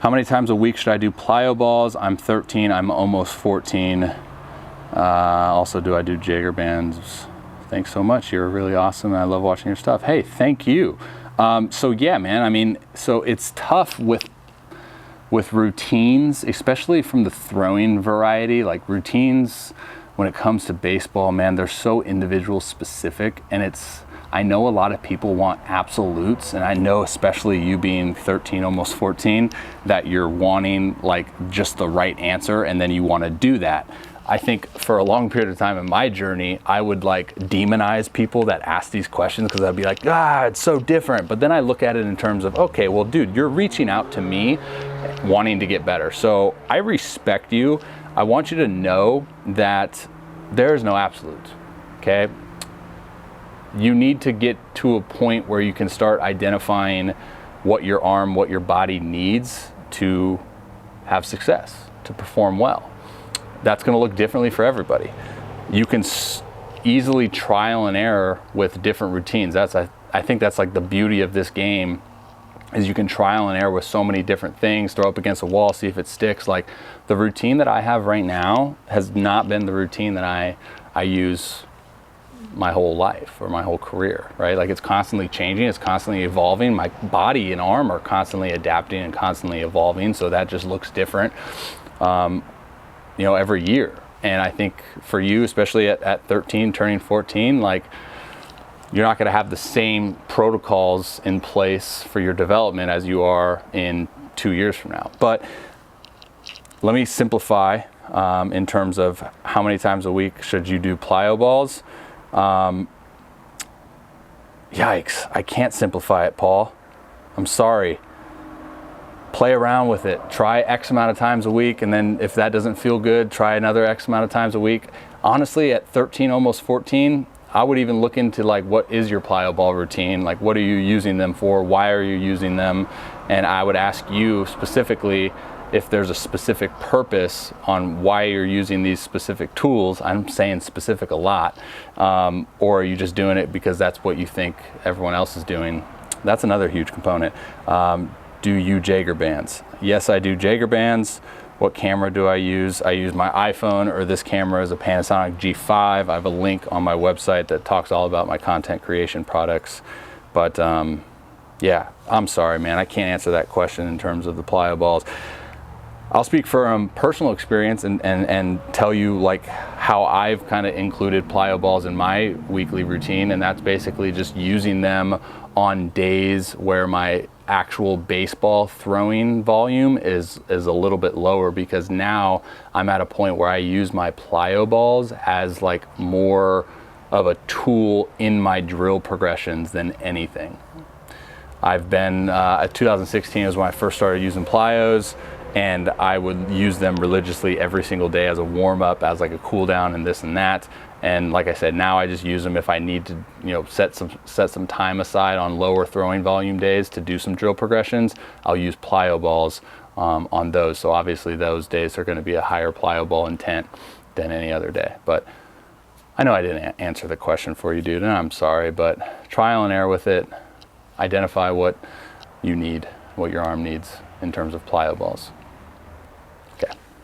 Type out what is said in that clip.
How many times a week should I do plyo balls? I'm 13, I'm almost 14. Also, do I do Jaeger bands? Thanks so much. You're really awesome. And I love watching your stuff. Hey, thank you. So yeah, man, I mean, so it's tough with routines, especially from the throwing variety. Like routines when it comes to baseball, man, they're so individual specific, and I know a lot of people want absolutes, and I know especially you being 13, almost 14, that you're wanting like just the right answer, and then you want to do that. I think for a long period of time in my journey, I would like demonize people that ask these questions because I'd be like, it's so different. But then I look at it in terms of, okay, well, dude, you're reaching out to me wanting to get better. So I respect you. I want you to know that there's no absolutes, okay? You need to get to a point where you can start identifying what your arm, what your body needs to have success, to perform well. That's going to look differently for everybody. You can easily trial and error with different routines. I think that's like the beauty of this game, is you can trial and error with so many different things, throw up against a wall, see if it sticks. Like the routine that I have right now has not been the routine that I use my whole life or my whole career, right? Like it's constantly changing, it's constantly evolving. My body and arm are constantly adapting and constantly evolving, so that just looks different. Every year. And I think for you, especially at 13, turning 14, like you're not going to have the same protocols in place for your development as you are in 2 years from now. But let me simplify in terms of how many times a week should you do plyo balls. Yikes, I can't simplify it, Paul. I'm sorry. Play around with it. Try X amount of times a week, and then if that doesn't feel good, try another X amount of times a week. Honestly, at 13, almost 14, I would even look into like, what is your plyo ball routine? Like, what are you using them for? Why are you using them? And I would ask you specifically if there's a specific purpose on why you're using these specific tools. I'm saying specific a lot. Or are you just doing it because that's what you think everyone else is doing? That's another huge component. Do you Jaeger bands? Yes, I do Jaeger bands. What camera do I use? I use my iPhone, or this camera is a Panasonic G5. I have a link on my website that talks all about my content creation products. But yeah, I'm sorry, man. I can't answer that question in terms of the plyo balls. I'll speak from personal experience and tell you like how I've kind of included plyo balls in my weekly routine, and that's basically just using them on days where my actual baseball throwing volume is a little bit lower, because now I'm at a point where I use my plyo balls as like more of a tool in my drill progressions than anything. I've been, 2016 is when I first started using plyos, and I would use them religiously every single day as a warm-up, as like a cool down and this and that. And like I said, now I just use them if I need to, set some time aside on lower throwing volume days to do some drill progressions. I'll use plyo balls on those. So obviously those days are going to be a higher plyo ball intent than any other day. But I know I didn't answer the question for you, dude, and I'm sorry, but trial and error with it. Identify what you need, what your arm needs in terms of plyo balls.